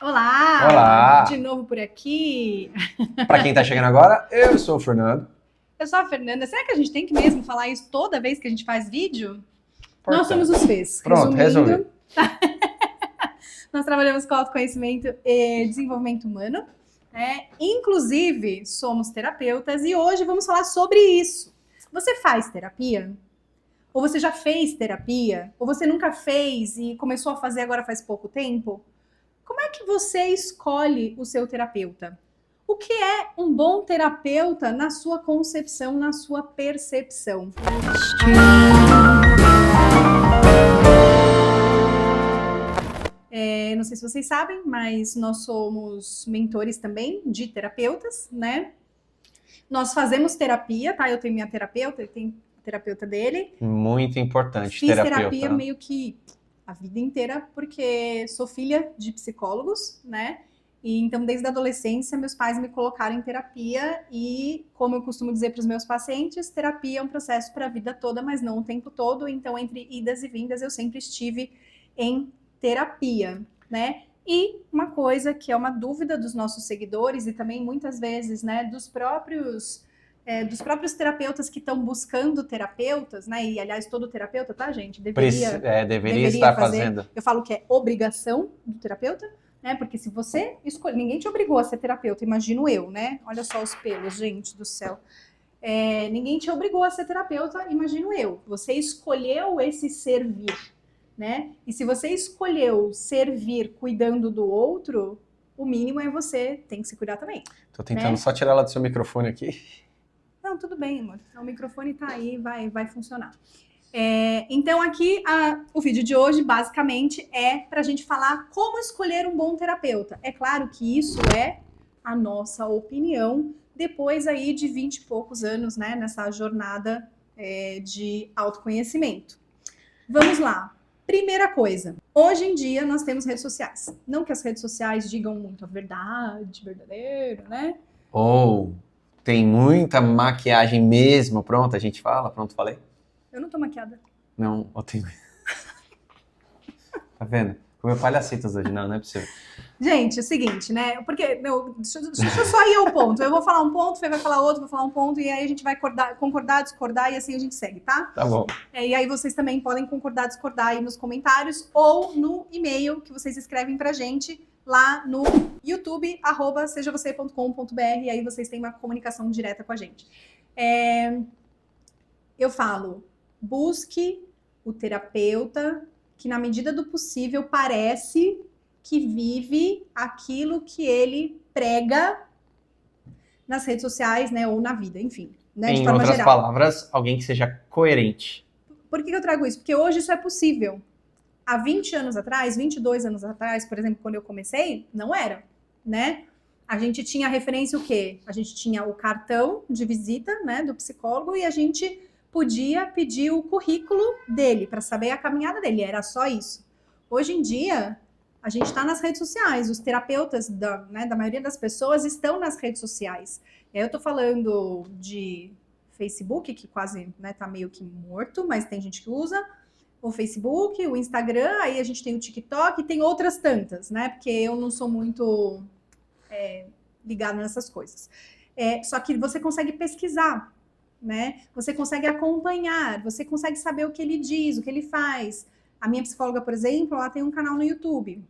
Olá! De Olá! novo por aqui. Para quem tá chegando agora, eu sou o Fernando. Eu sou a Fernanda. Será que a gente tem que mesmo falar isso toda vez que a gente faz vídeo? Nós somos os Importante. Fês. Pronto, resolvi. Resumindo, nós trabalhamos com autoconhecimento e desenvolvimento humano, né? Inclusive, somos terapeutas e hoje vamos falar sobre isso. Você faz terapia? Ou você já fez terapia? Ou você nunca fez e começou a fazer agora faz pouco tempo? Como é que você escolhe o seu terapeuta? O que é um bom terapeuta na sua concepção, na sua percepção? Não sei se vocês sabem, mas nós somos mentores também de terapeutas, né? Nós fazemos terapia, tá? Eu tenho minha terapeuta, ele tem a terapeuta dele. Muito importante, Fiz terapia terapeuta. meio que a vida inteira, porque sou filha de psicólogos, né? E então, desde a adolescência, meus pais me colocaram em terapia e, como eu costumo dizer para os meus pacientes, terapia é um processo para a vida toda, mas não o tempo todo. Então, entre idas e vindas, eu sempre estive em terapia, né? E uma coisa que é uma dúvida dos nossos seguidores e também muitas vezes, né, dos próprios terapeutas que estão buscando terapeutas, né? E aliás, todo terapeuta, tá, gente? Deveria estar Fazer. fazendo. Eu falo que é obrigação do terapeuta, né? Porque se você escolhe, ninguém te obrigou a ser terapeuta, imagino eu, né? Olha só os pelos, gente do céu. Ninguém te obrigou a ser terapeuta, imagino eu. Você escolheu esse servir, né? E se você escolheu servir cuidando do outro, o mínimo é você tem que se cuidar também. Tô tentando só tirar ela do seu microfone aqui. Não, tudo bem, amor. O microfone tá aí, vai funcionar. Então, aqui, o vídeo de hoje, basicamente, é pra gente falar como escolher um bom terapeuta. É claro que isso é a nossa opinião, depois aí de 20 e poucos anos, né, nessa jornada de autoconhecimento. Vamos lá. Primeira coisa, hoje em dia nós temos redes sociais. Não que as redes sociais digam muito a verdade, verdadeiro, né? Ou tem muita maquiagem mesmo. Pronto, a gente fala. Pronto, falei. Eu não tô maquiada. Não, ou tem... Tá vendo? Como eu palhacitas hoje. Não é possível. Gente, é o seguinte, né? Porque, deixa eu só ir ao ponto. Eu vou falar um ponto, o Fê vai falar outro, vou falar um ponto, e aí a gente vai concordar, discordar, e assim a gente segue, tá? Tá bom. E aí vocês também podem concordar, discordar aí nos comentários, ou no e-mail que vocês escrevem pra gente, lá no YouTube, @sejavocê.com.br, e aí vocês têm uma comunicação direta com a gente. Eu falo, busque o terapeuta que, na medida do possível, parece que vive aquilo que ele prega nas redes sociais, né, ou na vida, enfim, né, de Em forma outras geral. palavras, alguém que seja coerente. Por que eu trago isso? Porque hoje isso é possível. Há 20 anos atrás, 22 anos atrás, por exemplo, quando eu comecei, não era, né? A gente tinha referência o quê? A gente tinha o cartão de visita, né, do psicólogo, e a gente podia pedir o currículo dele para saber a caminhada dele. Era só isso. Hoje em dia, a gente está nas redes sociais. Os terapeutas da maioria das pessoas estão nas redes sociais. Eu estou falando de Facebook, que quase tá meio que morto, mas tem gente que usa. O Facebook, o Instagram, aí a gente tem o TikTok e tem outras tantas, né? Porque eu não sou muito ligada nessas coisas. Só que você consegue pesquisar, né? Você consegue acompanhar, você consegue saber o que ele diz, o que ele faz. A minha psicóloga, por exemplo, ela tem um canal no YouTube.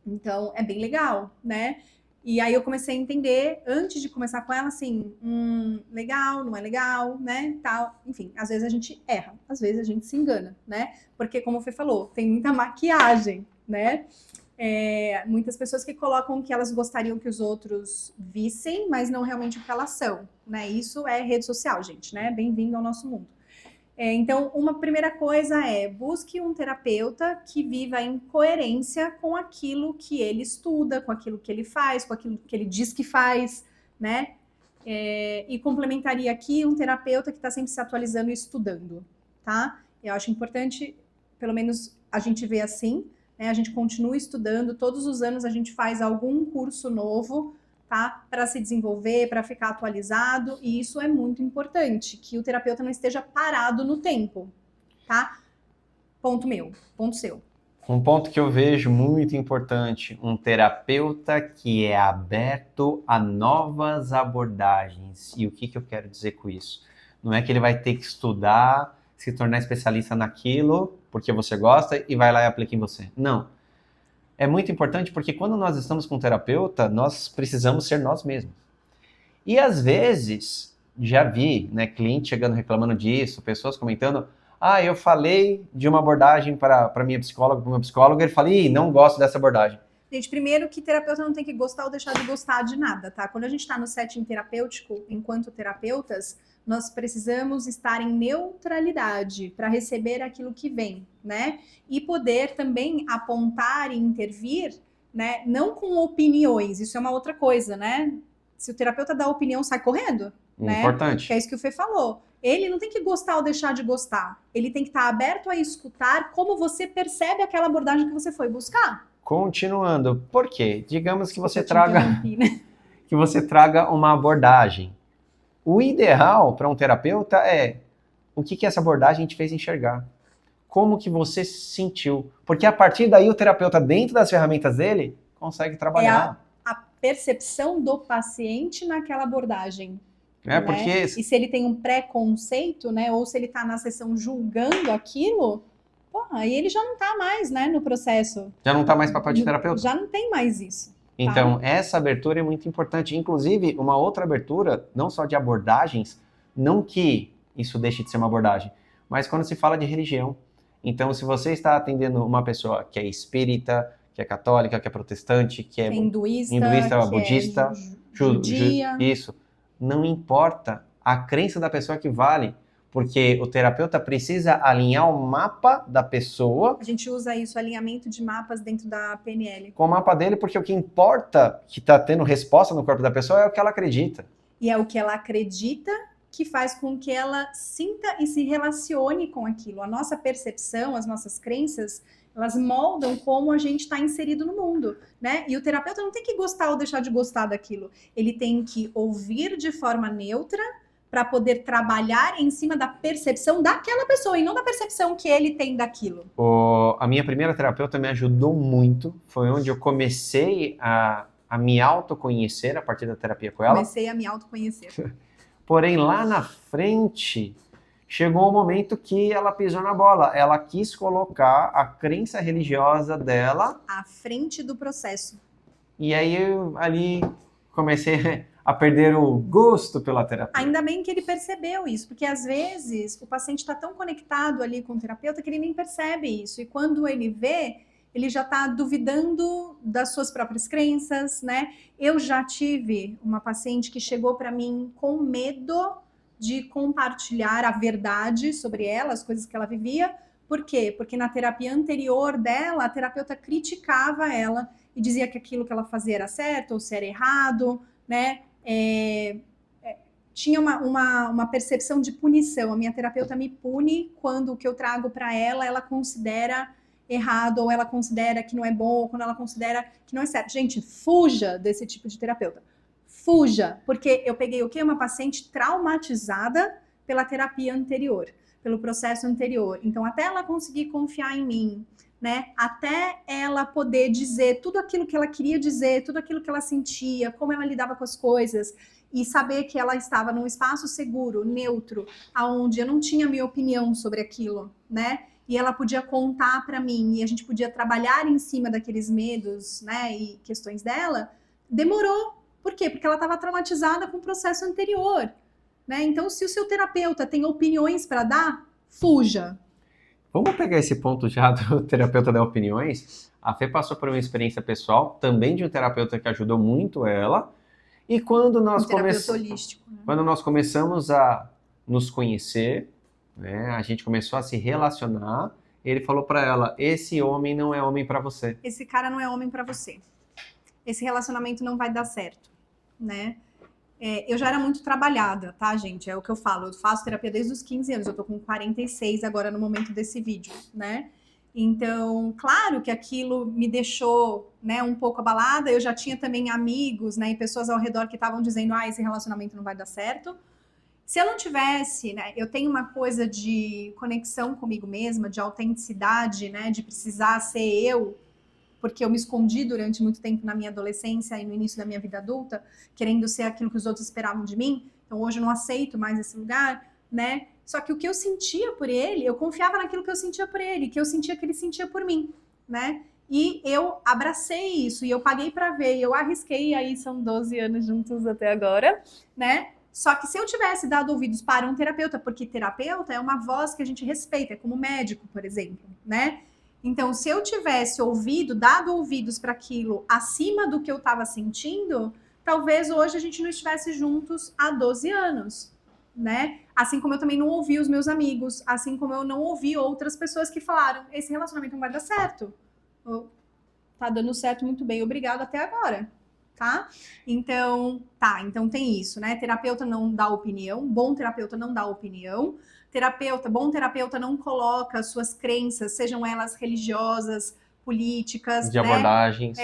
Então, é bem legal, né? E aí eu comecei a entender, antes de começar com ela, assim, legal, não é legal, né, tal. Enfim, às vezes a gente erra, às vezes a gente se engana, né? Porque, como o Fê falou, tem muita maquiagem, né? Muitas pessoas que colocam o que elas gostariam que os outros vissem, mas não realmente o que elas são, né? Isso é rede social, gente, né? Bem-vindo ao nosso mundo. Então, uma primeira coisa é busque um terapeuta que viva em coerência com aquilo que ele estuda, com aquilo que ele faz, com aquilo que ele diz que faz, né? E complementaria aqui um terapeuta que está sempre se atualizando e estudando, tá? Eu acho importante, pelo menos a gente vê assim, né? A gente continua estudando, todos os anos a gente faz algum curso novo, tá? Para se desenvolver, para ficar atualizado, e isso é muito importante, que o terapeuta não esteja parado no tempo, tá? Ponto meu, ponto seu. Um ponto que eu vejo muito importante, um terapeuta que é aberto a novas abordagens. E o que eu quero dizer com isso? Não é que ele vai ter que estudar, se tornar especialista naquilo, porque você gosta, e vai lá e aplica em você. Não. É muito importante porque quando nós estamos com um terapeuta, nós precisamos ser nós mesmos. E às vezes, já vi, né, cliente chegando reclamando disso, pessoas comentando, eu falei de uma abordagem para minha psicóloga, para o meu psicólogo, e ele fala, não gosto dessa abordagem. Gente, primeiro que terapeuta não tem que gostar ou deixar de gostar de nada, tá? Quando a gente está no setting terapêutico, enquanto terapeutas, nós precisamos estar em neutralidade para receber aquilo que vem, né? E poder também apontar e intervir, né? Não com opiniões, isso é uma outra coisa, né? Se o terapeuta dá opinião, sai correndo, né? Importante. Que é isso que o Fê falou. Ele não tem que gostar ou deixar de gostar. Ele tem que estar aberto a escutar como você percebe aquela abordagem que você foi buscar. Continuando, por quê? Digamos que você Né? que você traga uma abordagem. O ideal para um terapeuta é o que essa abordagem te fez enxergar. Como que você se sentiu. Porque a partir daí o terapeuta, dentro das ferramentas dele, consegue trabalhar. É a percepção do paciente naquela abordagem. É, porque... E se ele tem um preconceito, né? Ou se ele está na sessão julgando aquilo, aí ele já não está mais, né, no processo. Já não está mais papel de terapeuta? Já não tem mais isso. Então, essa abertura é muito importante. Inclusive, uma outra abertura, não só de abordagens, não que isso deixe de ser uma abordagem, mas quando se fala de religião. Então, se você está atendendo uma pessoa que é espírita, que é católica, que é protestante, que é hinduísta, budista, judia, isso, não importa a crença da pessoa que vale, porque o terapeuta precisa alinhar o mapa da pessoa. A gente usa isso, alinhamento de mapas dentro da PNL. Com o mapa dele, porque o que importa, que está tendo resposta no corpo da pessoa, é o que ela acredita. E é o que ela acredita que faz com que ela sinta e se relacione com aquilo. A nossa percepção, as nossas crenças, elas moldam como a gente está inserido no mundo, né? E o terapeuta não tem que gostar ou deixar de gostar daquilo. Ele tem que ouvir de forma neutra para poder trabalhar em cima da percepção daquela pessoa e não da percepção que ele tem daquilo. A minha primeira terapeuta me ajudou muito. Foi onde eu comecei a me autoconhecer a partir da terapia com ela. Comecei a me autoconhecer. Porém, lá na frente, chegou um momento que ela pisou na bola. Ela quis colocar a crença religiosa dela à frente do processo. E aí eu ali comecei a perder o gosto pela terapia. Ainda bem que ele percebeu isso, porque às vezes o paciente está tão conectado ali com o terapeuta que ele nem percebe isso. E quando ele vê, ele já está duvidando das suas próprias crenças, né? Eu já tive uma paciente que chegou para mim com medo de compartilhar a verdade sobre ela, as coisas que ela vivia. Por quê? Porque na terapia anterior dela, a terapeuta criticava ela e dizia que aquilo que ela fazia era certo ou se era errado, né? Tinha uma percepção de punição. A minha terapeuta me pune quando o que eu trago para ela considera errado, ou ela considera que não é bom, ou quando ela considera que não é certo. Gente, fuja desse tipo de terapeuta. Fuja, porque eu peguei o quê? Uma paciente traumatizada pela terapia anterior, pelo processo anterior. Então, até ela conseguir confiar em mim, né? Até ela poder dizer tudo aquilo que ela queria dizer, tudo aquilo que ela sentia, como ela lidava com as coisas, e saber que ela estava num espaço seguro, neutro, aonde eu não tinha minha opinião sobre aquilo, né? E ela podia contar para mim, e a gente podia trabalhar em cima daqueles medos, né, e questões dela. Demorou. Por quê? Porque ela estava traumatizada com o processo anterior, né? Então, se o seu terapeuta tem opiniões para dar, fuja. Vamos pegar esse ponto já do terapeuta dar opiniões? A Fê passou por uma experiência pessoal, também de um terapeuta que ajudou muito ela. E quando nós, holístico, né? Quando nós começamos a nos conhecer, né, a gente começou a se relacionar, ele falou para ela, esse homem não é homem para você. Esse cara não é homem para você. Esse relacionamento não vai dar certo, né? Eu já era muito trabalhada, tá, gente? É o que eu falo, eu faço terapia desde os 15 anos, eu tô com 46 agora no momento desse vídeo, né? Então, claro que aquilo me deixou, né, um pouco abalada, eu já tinha também amigos, né, e pessoas ao redor que estavam dizendo, esse relacionamento não vai dar certo, Se eu não tivesse, né, eu tenho uma coisa de conexão comigo mesma, de autenticidade, né, de precisar ser eu, porque eu me escondi durante muito tempo na minha adolescência e no início da minha vida adulta, querendo ser aquilo que os outros esperavam de mim. Então hoje eu não aceito mais esse lugar, né? Só que o que eu sentia por ele, eu confiava naquilo que eu sentia por ele, que eu sentia que ele sentia por mim, né? E eu abracei isso, e eu paguei pra ver, e eu arrisquei, e aí são 12 anos juntos até agora, né? Só que se eu tivesse dado ouvidos para um terapeuta, porque terapeuta é uma voz que a gente respeita, é como médico, por exemplo, né? Então, se eu tivesse dado ouvidos para aquilo acima do que eu estava sentindo, talvez hoje a gente não estivesse juntos há 12 anos, né? Assim como eu também não ouvi os meus amigos, assim como eu não ouvi outras pessoas que falaram, esse relacionamento não vai dar certo. Ou, tá dando certo muito bem, obrigado até agora, tá? Então tem isso, né? Terapeuta não dá opinião, bom terapeuta não dá opinião. Bom terapeuta não coloca suas crenças, sejam elas religiosas, políticas, De né, abordagens.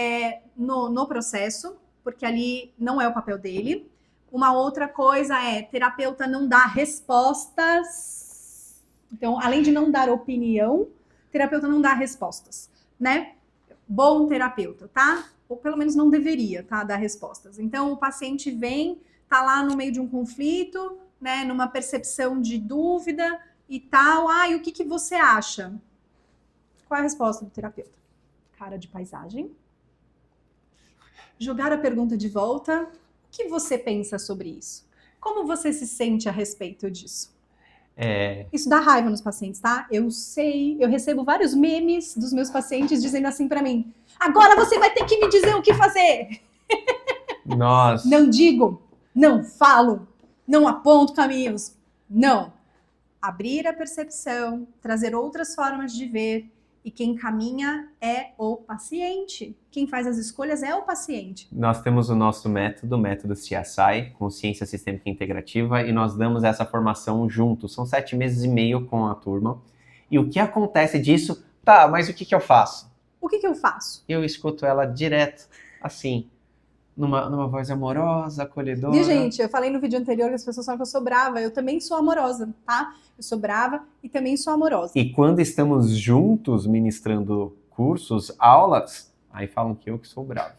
no processo, porque ali não é o papel dele. Uma outra coisa é, terapeuta não dá respostas. Então, além de não dar opinião, terapeuta não dá respostas, né? Bom terapeuta, tá? Ou pelo menos não deveria, tá? Dar respostas. Então, o paciente vem, tá lá no meio de um conflito, né, numa percepção de dúvida e tal. E o que você acha? Qual é a resposta do terapeuta? Cara de paisagem. Jogar a pergunta de volta. O que você pensa sobre isso? Como você se sente a respeito disso? Isso dá raiva nos pacientes, tá? Eu sei, eu recebo vários memes dos meus pacientes dizendo assim pra mim: agora você vai ter que me dizer o que fazer. Nossa. Não digo, não falo, não aponto caminhos. Não. Abrir a percepção, trazer outras formas de ver. E quem caminha é o paciente. Quem faz as escolhas é o paciente. Nós temos o nosso método CSI, Consciência Sistêmica Integrativa, e nós damos essa formação juntos. São 7 meses e meio com a turma. E o que acontece disso? Tá, mas o que eu faço? O que eu faço? Eu escuto ela direto, assim, numa voz amorosa, acolhedora. Viu, gente? Eu falei no vídeo anterior que as pessoas falam que eu sou brava. Eu também sou amorosa, tá? Eu sou brava e também sou amorosa. E quando estamos juntos ministrando cursos, aulas, aí falam que eu que sou bravo.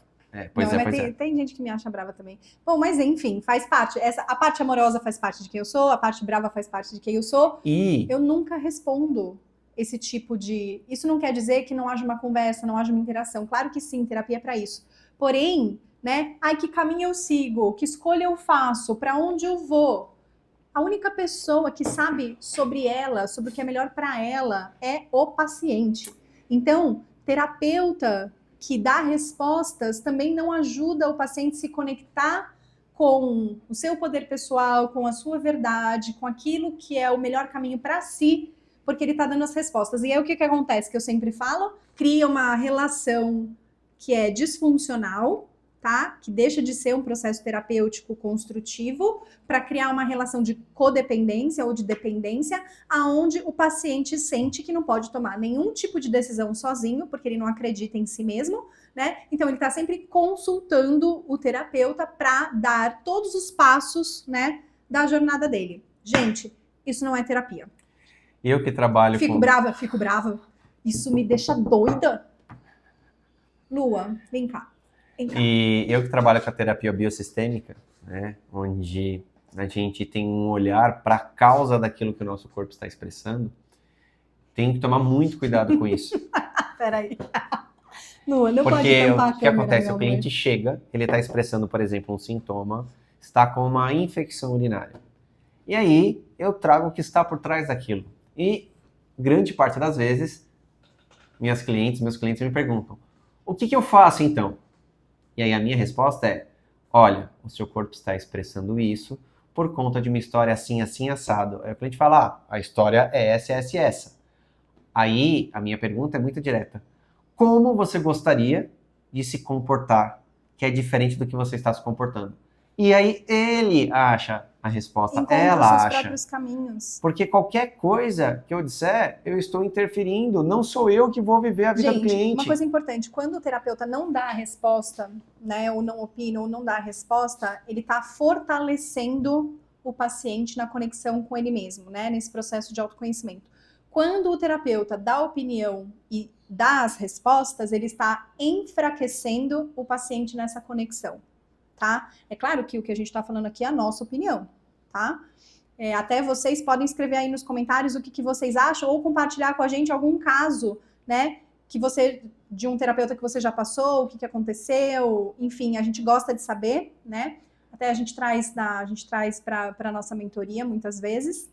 Tem gente que me acha brava também. Bom, mas enfim, faz parte. A parte amorosa faz parte de quem eu sou, a parte brava faz parte de quem eu sou. E eu nunca respondo esse tipo de... Isso não quer dizer que não haja uma conversa, não haja uma interação. Claro que sim, terapia é para isso. Porém, né? Que caminho eu sigo? Que escolha eu faço? Para onde eu vou? A única pessoa que sabe sobre ela, sobre o que é melhor para ela, é o paciente. Então, terapeuta que dá respostas também não ajuda o paciente a se conectar com o seu poder pessoal, com a sua verdade, com aquilo que é o melhor caminho para si, porque ele está dando as respostas. E aí o que acontece? Que eu sempre falo, cria uma relação que é disfuncional, tá? Que deixa de ser um processo terapêutico construtivo para criar uma relação de codependência ou de dependência, aonde o paciente sente que não pode tomar nenhum tipo de decisão sozinho, porque ele não acredita em si mesmo, né? Então ele está sempre consultando o terapeuta para dar todos os passos, né, da jornada dele. Gente, isso não é terapia. Eu que trabalho Fico brava. Isso me deixa doida. Lua, vem cá. E eu que trabalho com a terapia biossistêmica, né, onde a gente tem um olhar para a causa daquilo que o nosso corpo está expressando, tem que tomar muito cuidado com isso. Peraí. Não Porque pode tampar a o que câmera, acontece? O cliente chega, ele está expressando, por exemplo, um sintoma, está com uma infecção urinária. E aí eu trago o que está por trás daquilo. E grande parte das vezes, meus clientes me perguntam, o que eu faço então? E aí a minha resposta é, olha, o seu corpo está expressando isso por conta de uma história assim, assim, assado. Aí o cliente fala, a história é essa. Aí a minha pergunta é muito direta. Como você gostaria de se comportar, que é diferente do que você está se comportando? E aí ele acha a resposta, ela acha. Os próprios caminhos. Porque qualquer coisa que eu disser, eu estou interferindo. Não sou eu que vou viver a vida do cliente. Uma coisa importante, quando o terapeuta não dá a resposta, né, ou não opina, ou não dá a resposta, ele está fortalecendo o paciente na conexão com ele mesmo, né? Nesse processo de autoconhecimento. Quando o terapeuta dá opinião e dá as respostas, ele está enfraquecendo o paciente nessa conexão, tá? É claro que o que a gente está falando aqui é a nossa opinião, tá? Até vocês podem escrever aí nos comentários o que vocês acham ou compartilhar com a gente algum caso, né? De um terapeuta que você já passou, o que aconteceu, enfim, a gente gosta de saber, né? Até a gente traz para a nossa mentoria muitas vezes.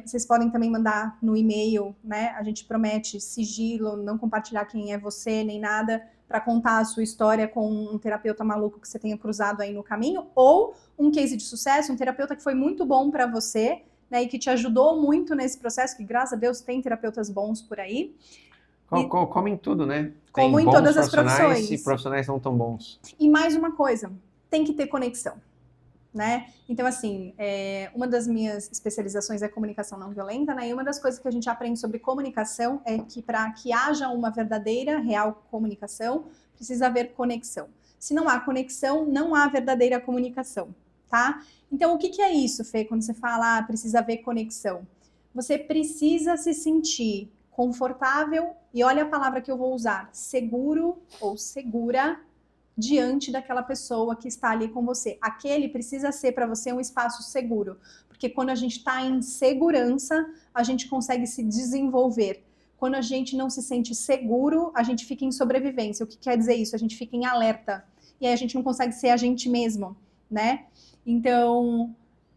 Vocês podem também mandar no e-mail, né? A gente promete sigilo, não compartilhar quem é você, nem nada, para contar a sua história com um terapeuta maluco que você tenha cruzado aí no caminho, ou um case de sucesso, um terapeuta que foi muito bom para você, né? E que te ajudou muito nesse processo, que graças a Deus tem terapeutas bons por aí. Como em tudo, né? Como tem em bons todas as profissionais profissões. E profissionais não tão bons. E mais uma coisa, tem que ter conexão, né? Então, assim, uma das minhas especializações é comunicação não violenta, né? E uma das coisas que a gente aprende sobre comunicação é que para que haja uma verdadeira, real comunicação, precisa haver conexão. Se não há conexão, não há verdadeira comunicação, tá? Então, o que é isso, Fê, quando você fala, precisa haver conexão? Você precisa se sentir confortável, e olha a palavra que eu vou usar, seguro ou segura diante daquela pessoa que está ali com você. Aquele precisa ser para você um espaço seguro, porque quando a gente está em segurança, a gente consegue se desenvolver. Quando a gente não se sente seguro, a gente fica em sobrevivência. O que quer dizer isso? A gente fica em alerta. E aí a gente não consegue ser a gente mesmo, né? Então,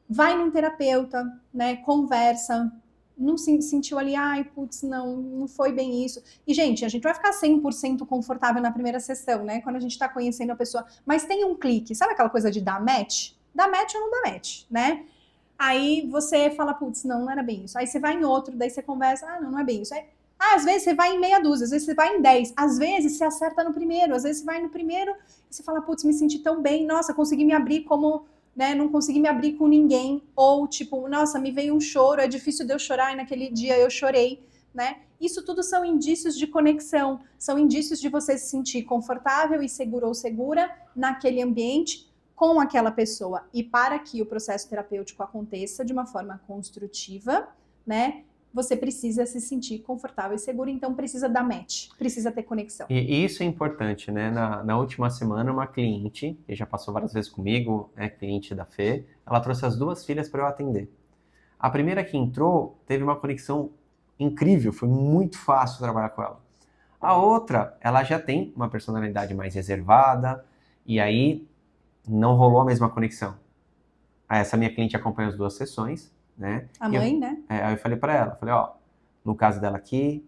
vai num terapeuta, né? Conversa. Não se sentiu ali, ai, putz, não foi bem isso. E, gente, a gente vai ficar 100% confortável na primeira sessão, né? Quando a gente tá conhecendo a pessoa. Mas tem um clique, sabe aquela coisa de dar match? Dá match ou não dá match, né? Aí você fala, putz, não era bem isso. Aí você vai em outro, daí você conversa, não é bem isso. Aí, às vezes você vai em meia dúzia, às vezes você vai em 10. Às vezes você acerta no primeiro, às vezes você vai no primeiro e você fala, putz, me senti tão bem, nossa, consegui me abrir como... Né, não consegui me abrir com ninguém, ou tipo, nossa, me veio um choro, é difícil de eu chorar, e naquele dia eu chorei, né? Isso tudo são indícios de conexão, são indícios de você se sentir confortável e seguro ou segura naquele ambiente com aquela pessoa. E para que o processo terapêutico aconteça de uma forma construtiva, né? Você precisa se sentir confortável e seguro, então precisa dar match, precisa ter conexão. E isso é importante, né? Na última semana, uma cliente, que já passou várias vezes comigo, cliente da Fê, ela trouxe as 2 filhas para eu atender. A primeira que entrou teve uma conexão incrível, foi muito fácil trabalhar com ela. A outra, ela já tem uma personalidade mais reservada, e aí não rolou a mesma conexão. Essa minha cliente acompanhou as 2 sessões, né? A mãe, né? Aí eu falei para ela, no caso dela aqui,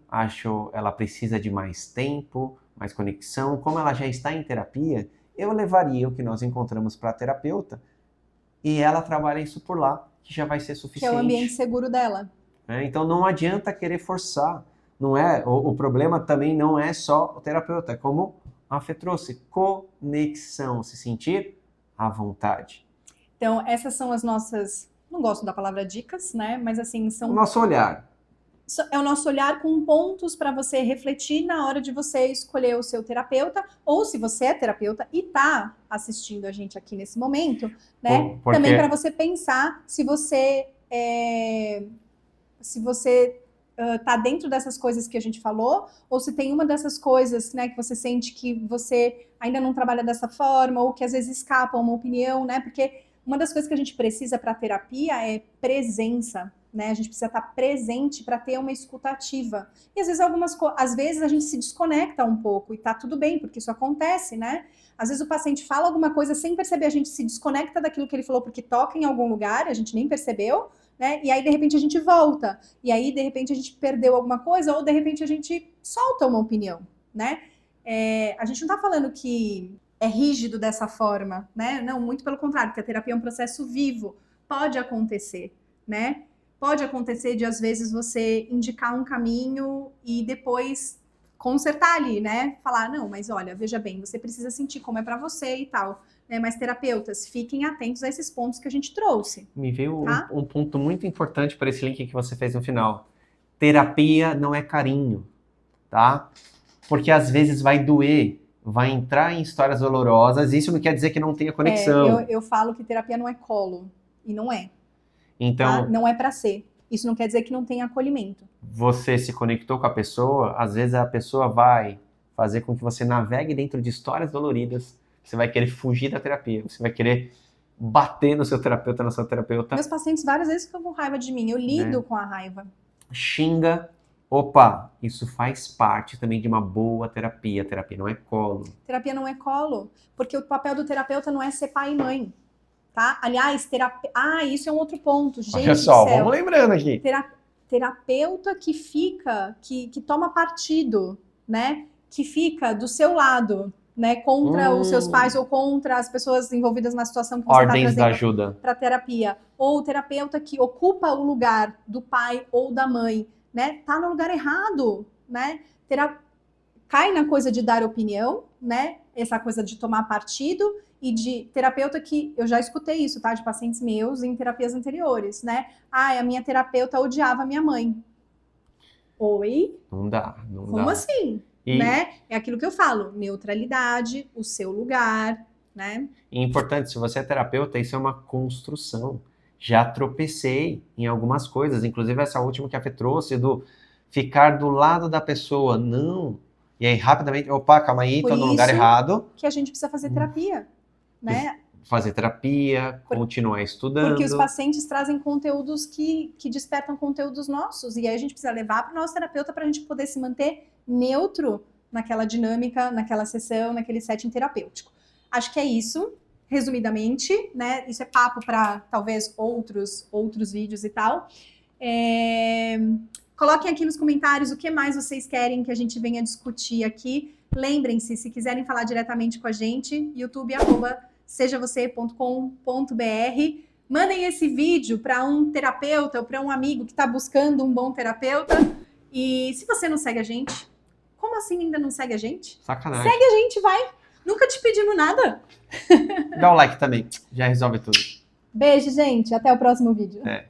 ela precisa de mais tempo, mais conexão. Como ela já está em terapia, eu levaria o que nós encontramos para a terapeuta e ela trabalha isso por lá, que já vai ser suficiente. Que é o ambiente seguro dela. Então não adianta querer forçar. Não é, o problema também não é só o terapeuta, é como a Fê trouxe, conexão, se sentir à vontade. Então, essas são as nossas... Não gosto da palavra dicas, né? Mas assim, são... O nosso olhar. É o nosso olhar com pontos para você refletir na hora de você escolher o seu terapeuta, ou se você é terapeuta e está assistindo a gente aqui nesse momento, né? Porque... Também para você pensar se você tá dentro dessas coisas que a gente falou, ou se tem uma dessas coisas, né, que você sente que você ainda não trabalha dessa forma, ou que às vezes escapa uma opinião, né? Porque uma das coisas que a gente precisa para a terapia é presença, né? A gente precisa estar presente para ter uma escuta ativa. E às vezes a gente se desconecta um pouco e tá tudo bem, porque isso acontece, né? Às vezes o paciente fala alguma coisa sem perceber, a gente se desconecta daquilo que ele falou porque toca em algum lugar, a gente nem percebeu, né? E aí de repente a gente volta. E aí de repente a gente perdeu alguma coisa ou de repente a gente solta uma opinião, né? A gente não tá falando que é rígido dessa forma, né? Não, muito pelo contrário, porque a terapia é um processo vivo. Pode acontecer, né? Pode acontecer de, às vezes, você indicar um caminho e depois consertar ali, né? Falar, não, mas olha, veja bem, você precisa sentir como é pra você e tal. Né? Mas terapeutas, fiquem atentos a esses pontos que a gente trouxe. Me veio um ponto muito importante para esse link que você fez no final. Terapia não é carinho, tá? Porque às vezes vai doer, vai entrar em histórias dolorosas, isso não quer dizer que não tenha conexão. Eu falo que terapia não é colo, E não é. Então, Tá? Não é para ser. Isso não quer dizer que não tem acolhimento. você se conectou com a pessoa, às vezes a pessoa vai fazer com que você navegue dentro de histórias doloridas, você vai querer fugir da terapia, você vai querer bater no seu terapeuta, na sua terapeuta. Meus pacientes várias vezes ficam com raiva de mim, eu lido com a raiva. Xinga. Opa, isso faz parte também de uma boa terapia. Terapia não é colo. Terapia não é colo, porque o papel do terapeuta não é ser pai e mãe, tá? Aliás, isso é um outro ponto, gente. Olha só, do céu. vamos lembrando aqui. Terapeuta que fica, que toma partido, né? Que fica do seu lado, né? Contra os seus pais ou contra as pessoas envolvidas na situação que você está Ordens da trazendo ajuda. para terapia. Ou o terapeuta que ocupa o lugar do pai ou da mãe, né? Tá no lugar errado, né? Cai na coisa de dar opinião, né? Essa coisa de tomar partido e de terapeuta que eu já escutei isso, tá? De pacientes meus em terapias anteriores, né? A minha terapeuta odiava a minha mãe. Oi? Não dá, não dá. Como assim? Né? É aquilo que eu falo, neutralidade, o seu lugar, né? E importante, se você é terapeuta, isso é uma construção. Já tropecei em algumas coisas, inclusive essa última que a Fê trouxe, do ficar do lado da pessoa. Não. E aí, rapidamente, opa, calma aí, tô no lugar errado. Que a gente precisa fazer terapia, né? Fazer terapia, continuar estudando. Porque os pacientes trazem conteúdos que despertam conteúdos nossos. E aí a gente precisa levar para o nosso terapeuta para a gente poder se manter neutro naquela dinâmica, naquela sessão, naquele setting terapêutico. Acho que é isso, resumidamente, né? Isso é papo para talvez outros vídeos e tal. Coloquem aqui nos comentários o que mais vocês querem que a gente venha discutir aqui. Lembrem-se, se quiserem falar diretamente com a gente, youtube@sejavocê.com.br. Mandem esse vídeo para um terapeuta ou para um amigo que está buscando um bom terapeuta. E se você não segue a gente, como assim ainda não segue a gente? Sacanagem. Segue a gente, vai. Nunca te pedimos nada. Dá o like também, já resolve tudo. Beijo, gente. Até o próximo vídeo. É.